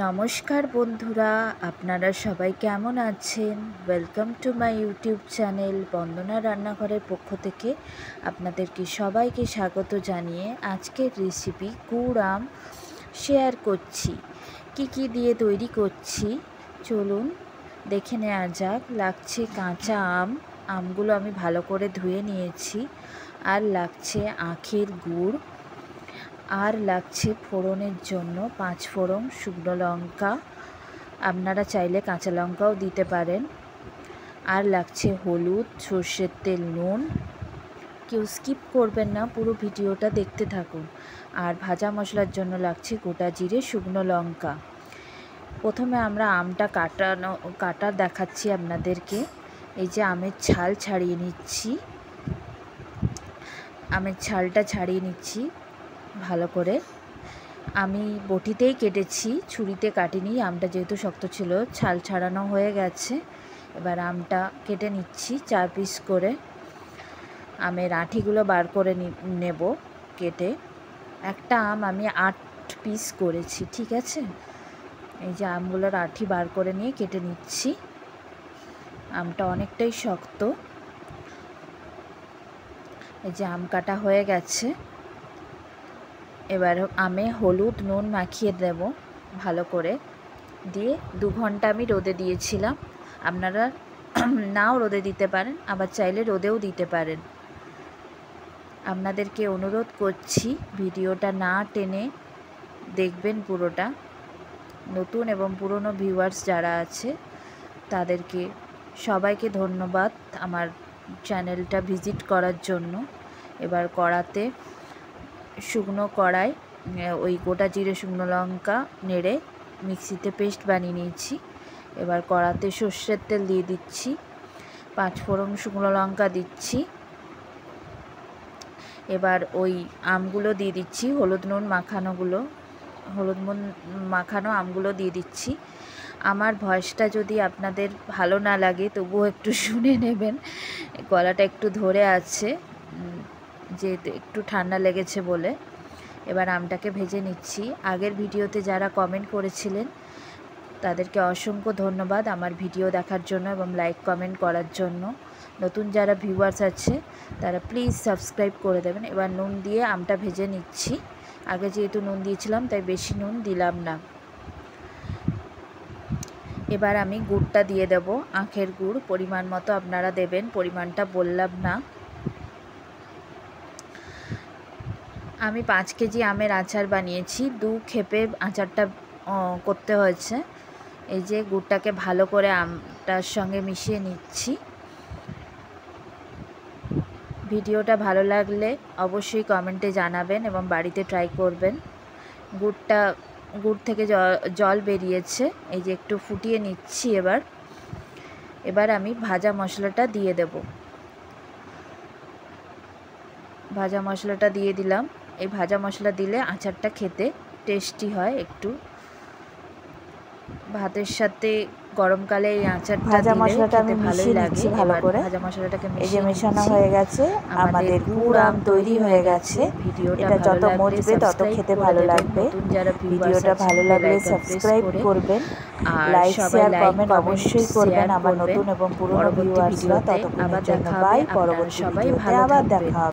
নমস্কার বন্ধুরা, আপনারা সবাই কেমন আছেন? Welcome to my YouTube channel Bandana রান্নাঘরের পক্ষ থেকে আপনাদেরকে সবাইকে স্বাগত জানিয়ে আজকের রেসিপি গুড় আম শেয়ার করছি। কি দিয়ে তৈরি করছি চলুন দেখে নেওয়া যাক। লাগছে কাঁচা আমগুলো আমি ভালো করে ধুয়ে নিয়েছি, আর লাগছে আখের গুড়, আর লাগছে ফোড়নের জন্য 5 ফোড়ন, শুকনো লঙ্কা, আপনারা চাইলে কাঁচা লঙ্কাও দিতে পারেন, আর লাগছে হলুদ, সর্ষের তেল, নুন। কেউ স্কিপ করবেন না, পুরো ভিডিওটা দেখতে থাকুন। আর ভাজা মশলার জন্য লাগছে গোটা জিরে, শুকনো লঙ্কা। প্রথমে আমরা আমটা কাটা দেখাচ্ছি আপনাদেরকে। এই যে আমের ছাল ছাড়িয়ে নিচ্ছি, আমের ছালটা ছাড়িয়ে নিচ্ছি ভালো করে। আমি বটিতেই কেটেছি, ছুরিতে কাটিনি, আমটা যেহেতু শক্ত ছিল। ছাল ছাড়ানো হয়ে গেছে, এবার আমটা কেটে নিচ্ছি 4 পিস করে। আমের আঁঠিগুলো বার করে নেব কেটে। একটা আম আমি 8 পিস করেছি, ঠিক আছে। এই যে আমগুলোর আঁঠি বার করে নিয়ে কেটে নিচ্ছি। আমটা অনেকটাই শক্ত। এই যে আম কাটা হয়ে গেছে। এবার আমে হলুদ নুন মাখিয়ে দেব ভালো করে, দিয়ে 2 ঘন্টা আমি রোদে দিয়েছিলাম। আপনারা নাও রোদে দিতে পারেন, আবার চাইলে রোদেও দিতে পারেন। আপনাদেরকে অনুরোধ করছি ভিডিওটা না টেনে দেখবেন পুরোটা। নতুন এবং পুরনো ভিউয়ার্স যারা আছে তাদেরকে সবাইকে ধন্যবাদ আমার চ্যানেলটা ভিজিট করার জন্য। এবার কড়াতে, শুকনো কড়াই, ওই গোটা জিরে শুকনো লঙ্কা নেড়ে মিক্সিতে পেস্ট বানিয়ে নিয়েছি। এবার কড়াতে সর্ষের তেল দিয়ে দিচ্ছি, 5 ফোড়ন, শুকনো লঙ্কা দিচ্ছি। এবার ওই আমগুলো দিয়ে দিচ্ছি, হলুদ নুন মাখানো আমগুলো দিয়ে দিচ্ছি। আমার ভয়েসটা যদি আপনাদের ভালো না লাগে তবুও একটু শুনে নেবেন, গলাটা একটু ধরে আছে, যেহেতু একটু ঠান্ডা লেগেছে বলে। এবার আমটাকে ভেজে নিচ্ছি। আগের ভিডিওতে যারা কমেন্ট করেছিলেন তাদেরকে অসংখ্য ধন্যবাদ আমার ভিডিও দেখার জন্য এবং লাইক কমেন্ট করার জন্য। নতুন যারা ভিউয়ার্স আছে তারা প্লিজ সাবস্ক্রাইব করে দেবেন। এবার নুন দিয়ে আমটা ভেজে নিচ্ছি। আগে যেহেতু নুন দিয়েছিলাম তাই বেশি নুন দিলাম না। এবার আমি গুড়টা দিয়ে দেব, আখের গুড় পরিমাণ মতো আপনারা দেবেন, পরিমাণটা বললাম না। আমি 5 কেজি আমের আচার বানিয়েছি, 2 খেপে আচারটা করতে হয়েছে। এই যে গুড়টাকে ভালো করে আমটার সঙ্গে মিশিয়ে নিচ্ছি। ভিডিওটা ভালো লাগলে অবশ্যই কমেন্টে জানাবেন এবং বাড়িতে ট্রাই করবেন। গুড় থেকে জল বেরিয়েছে, এই যে একটু ফুটিয়ে নিচ্ছি। এবার আমি ভাজা মশলাটা দিয়ে দেব। ভাজা মশলাটা দিয়ে দিলাম। এই ভাজা মশলা দিলে আচারটা খেতে টেস্টি হয় একটু। ভাতের সাথে গরমকালে এই আচারটা ভাজা মশলাটা আমি মিশিয়ে নিচ্ছি ভালো করে। ভাজা মশলাটাকে এই যে মেশানো হয়ে গেছে, আমাদের গুড় আম তৈরি হয়ে গেছে। এটা যত মজবে তত খেতে ভালো লাগবে। ভিডিওটা ভালো লাগলে সাবস্ক্রাইব করবেন, লাইক শেয়ার কমেন্ট অবশ্যই করবেন আমার নতুন এবং পুরনো ভিউয়ার্সরা। ততক্ষণের জন্য বাই, পরবর্তী ভিডিওতে আবার দেখা হবে।